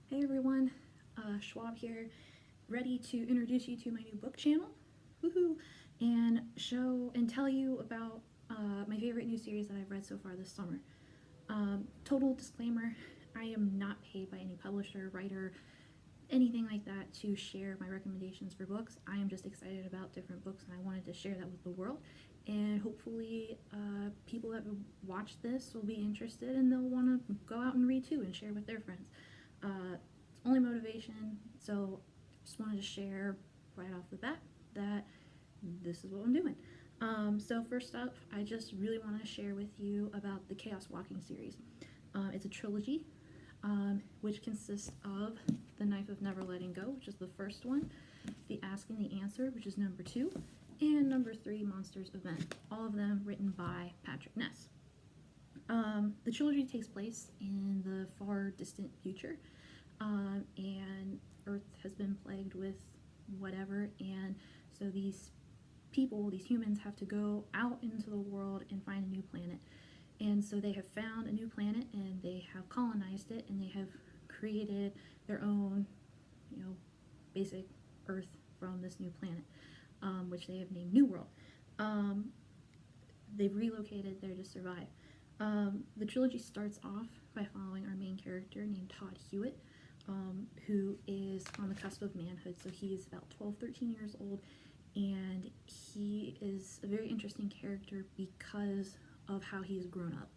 Hey everyone, Schwab here, ready to introduce you to my new book channel, woohoo, and show and tell you about my favorite new series that I've read so far this summer. Total disclaimer, I am not paid by any publisher, writer, anything like that to share my recommendations for books. I am just excited about different books and I wanted to share that with the world, and hopefully people that watch this will be interested and they'll want to go out and read too and share with their friends. It's only motivation, so just wanted to share right off the bat that this is what I'm doing. So first up, I just really want to share with you about the Chaos Walking series. It's a trilogy, which consists of The Knife of Never Letting Go, which is the first one, The Ask and the Answer, which is number 2, and number 3, Monsters Event, all of them written by Patrick Ness. The trilogy takes place in the far distant future, and Earth has been plagued with whatever, and so these people, these humans, have to go out into the world and find a new planet. And so they have found a new planet and they have colonized it and they have created their own, basic Earth from this new planet, which they have named New World. They've relocated there to survive. The trilogy starts off by following our main character named Todd Hewitt, who is on the cusp of manhood. So he is about 12, 13 years old, and he is a very interesting character because of how he has grown up.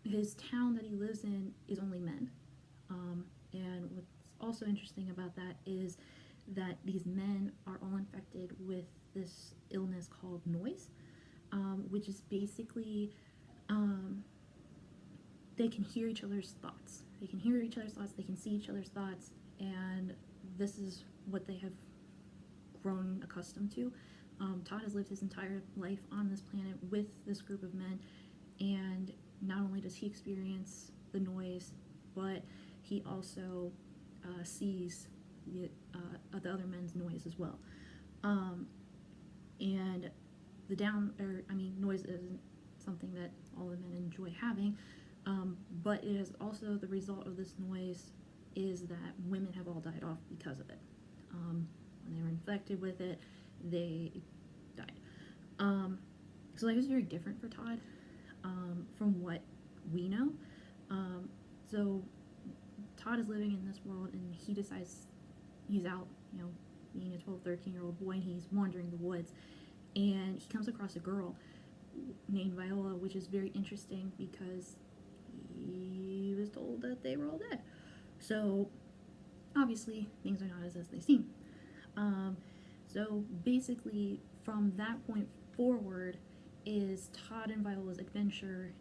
His town that he lives in is only men, and what's also interesting about that is that these men are all infected with this illness called noise, which is basically they can hear each other's thoughts. They can hear each other's thoughts, they can see each other's thoughts, and this is what they have grown accustomed to. Todd has lived his entire life on this planet with this group of men, and not only does he experience the noise, but he also sees the other men's noise as well. And noise isn't something that all the men enjoy having, but it is also the result of this noise is that women have all died off because of it. When they were infected with it, they died. So life is very different for Todd from what we know. So Todd is living in this world and he decides he's out, being a 12, 13-year-old boy, and he's wandering the woods, and he comes across a girl named Viola, which is very interesting because he was told that they were all dead. So obviously things are not as they seem. So basically from that point forward is Todd and Viola's adventure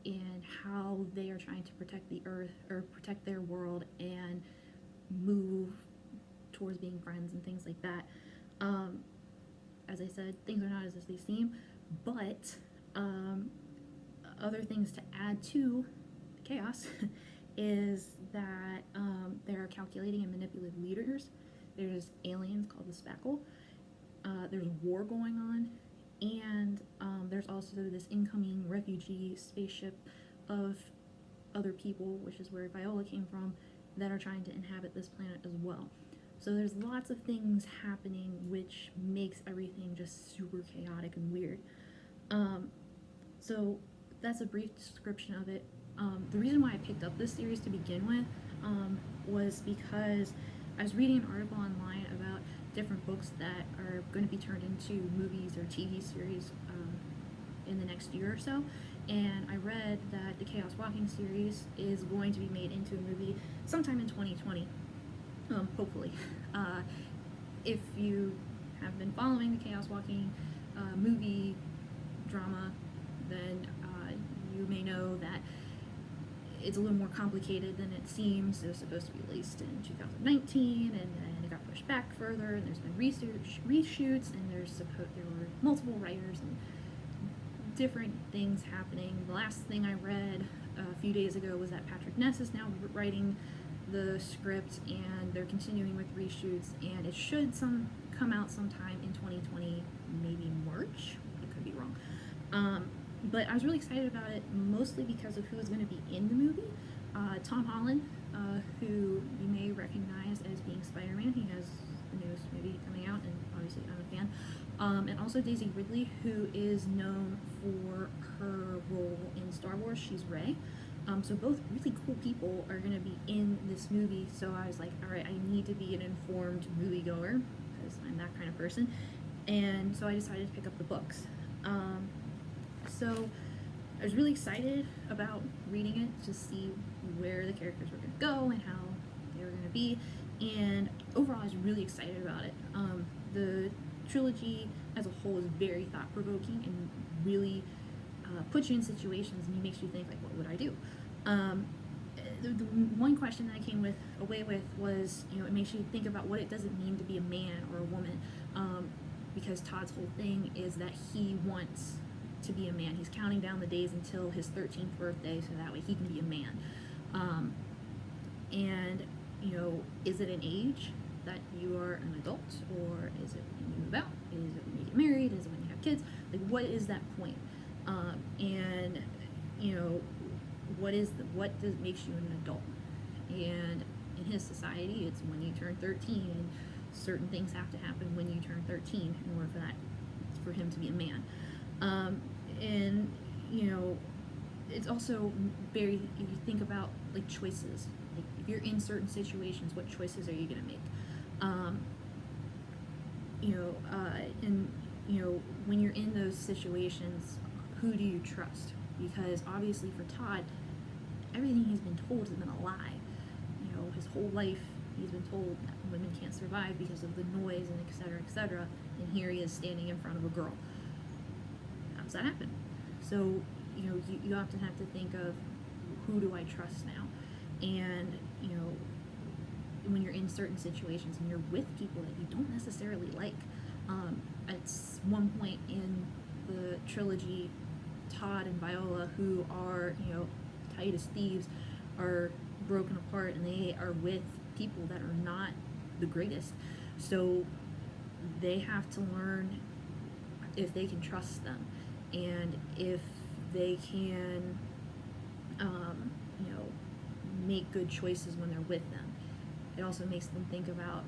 and how they are trying to protect the Earth, or protect their world, and move towards being friends and things like that. As I said, things are not as they seem, but other things to add to the chaos is that there are calculating and manipulative leaders. There's aliens called the Spackle. There's war going on, and there's also this incoming refugee spaceship of other people, which is where Viola came from, that are trying to inhabit this planet as well. So there's lots of things happening, which makes everything just super chaotic and weird. So that's a brief description of it. The reason why I picked up this series to begin with was because I was reading an article online about different books that are going to be turned into movies or TV series in the next year or so, and I read that the Chaos Walking series is going to be made into a movie sometime in 2020, hopefully. If you have been following the Chaos Walking movie drama, then you may know that it's a little more complicated than it seems. It was supposed to be released in 2019, and then it got pushed back further, and there's been reshoots, and there were multiple writers and different things happening. The last thing I read a few days ago was that Patrick Ness is now writing the script, and they're continuing with reshoots, and it should come out sometime in 2020, maybe March. I could be wrong. But I was really excited about it, mostly because of who is going to be in the movie. Tom Holland who you may recognize as being Spider-Man. He has the newest movie coming out, and obviously I'm a fan. And also Daisy Ridley, who is known for her role in Star Wars. She's Rey. So both really cool people are going to be in this movie. So I was like, all right, I need to be an informed moviegoer because I'm that kind of person. And so I decided to pick up the books. So I was really excited about reading it to see where the characters were going to go and how they were going to be. And overall, I was really excited about it. The trilogy as a whole is very thought-provoking and really puts you in situations and makes you think, like, what would I do? The one question that I came away with was, it makes you think about what it doesn't mean to be a man or a woman, because Todd's whole thing is that he wants to be a man. He's counting down the days until his 13th birthday so that way he can be a man. And, is it an age that you are an adult, or is it when you move out? Is it when you get married? Is it when you have kids? Like, what is that point? And what makes you an adult? And in his society, it's when you turn 13, and certain things have to happen when you turn 13 in order for him to be a man. And it's also very, if you think about like choices, like if you're in certain situations, what choices are you going to make? When you're in those situations, who do you trust? Because obviously for Todd, everything he's been told has been a lie. His whole life he's been told that women can't survive because of the noise and et cetera, and here he is standing in front of a girl. How does that happen? So, you often have to think of, who do I trust now? And, when you're in certain situations and you're with people that you don't necessarily like, at one point in the trilogy, Todd and Viola, who are, tight as thieves, are broken apart, and they are with people that are not the greatest. So they have to learn if they can trust them, and if they can, make good choices when they're with them. It also makes them think about,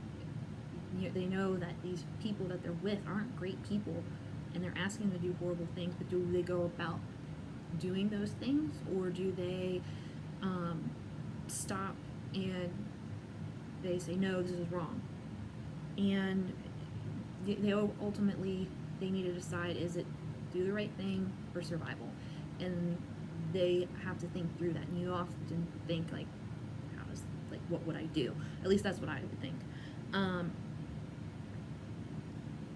they know that these people that they're with aren't great people, and they're asking them to do horrible things, but do they go about doing those things, or do they stop and they say, no, this is wrong? And they ultimately, they need to decide, is it do the right thing or survival? And they have to think through that. And you often think, like, what would I do? At least that's what I would think.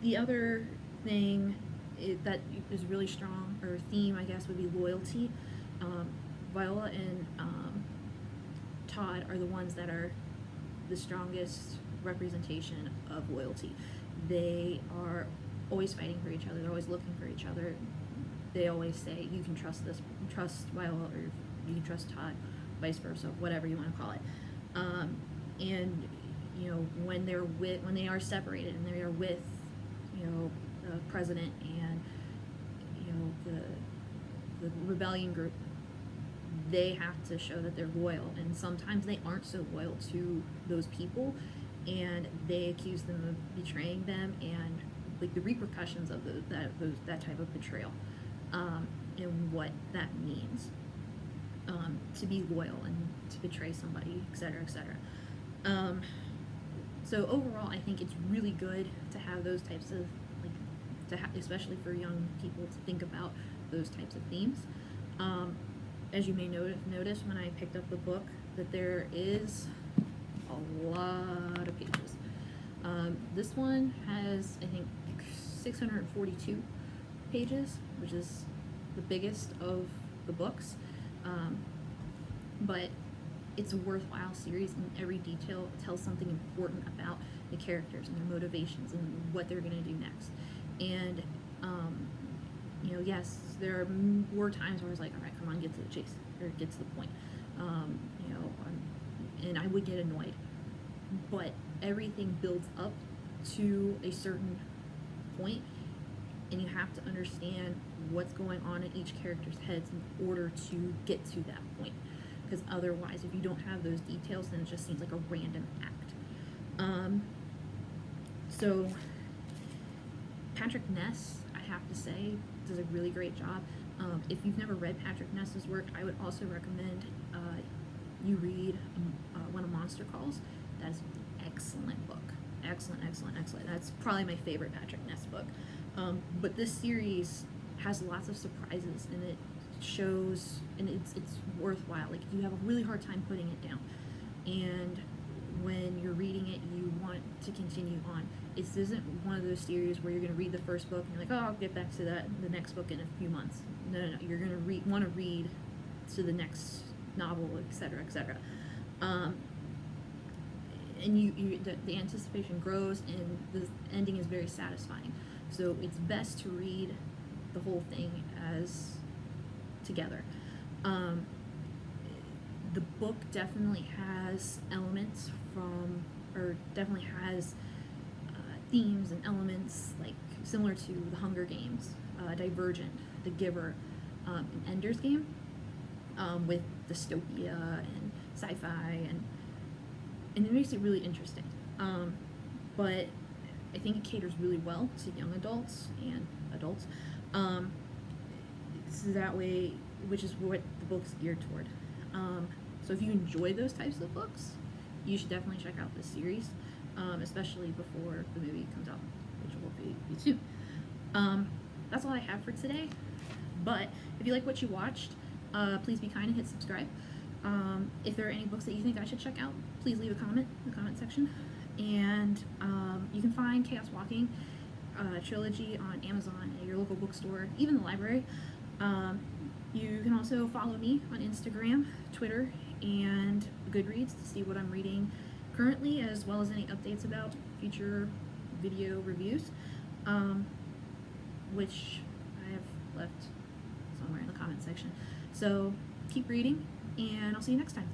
The other thing that is really strong, or theme, I guess, would be loyalty. Viola and Todd are the ones that are the strongest representation of loyalty. They are always fighting for each other. They're always looking for each other. They always say, you can trust Viola, or you can trust Todd, vice versa, whatever you want to call it. And when they are separated and they are with the president and the rebellion group, they have to show that they're loyal, and sometimes they aren't so loyal to those people, and they accuse them of betraying them, and like the repercussions of that type of betrayal, and what that means, to be loyal and to betray somebody, etc., etc. So overall, I think it's really good to have those types of, especially for young people, to think about those types of themes. As you may notice when I picked up the book, that there is a lot of pages. This one has, I think, 642 pages, which is the biggest of the books. But it's a worthwhile series, and every detail tells something important about the characters and their motivations and what they're going to do next. And yes, there were times where I was like, all right, come on, get to the chase, or get to the point. And I would get annoyed, but everything builds up to a certain point, and you have to understand what's going on in each character's heads in order to get to that point. because otherwise, if you don't have those details, then it just seems like a random act. So Patrick Ness, I have to say, does a really great job. If you've never read Patrick Ness's work, I would also recommend you read When a Monster Calls. That is an excellent book. Excellent, excellent, excellent. That's probably my favorite Patrick Ness book. But this series has lots of surprises, and it shows, and it's worthwhile. Like, you have a really hard time putting it down, and when you're reading it, you want to continue on. This isn't one of those series where you're going to read the first book and you're like, oh, I'll get back to the next book in a few months. No. You're going to want to read to the next novel, etc., etc. And the anticipation grows, and the ending is very satisfying. So it's best to read the whole thing as together. The book definitely has elements definitely has themes and elements like similar to The Hunger Games, Divergent, The Giver, and Ender's Game, with dystopia and sci-fi, and it makes it really interesting. But I think it caters really well to young adults and adults. So that way, which is what the book's geared toward. So if you enjoy those types of books, you should definitely check out this series, especially before the movie comes out, which will be soon. That's all I have for today. But if you like what you watched, please be kind and hit subscribe. If there are any books that you think I should check out, please leave a comment in the comment section. And you can find Chaos Walking trilogy on Amazon, at your local bookstore, even the library. You can also follow me on Instagram, Twitter, and Goodreads to see what I'm reading currently, as well as any updates about future video reviews, which I have left somewhere in the comment section. So keep reading, and I'll see you next time.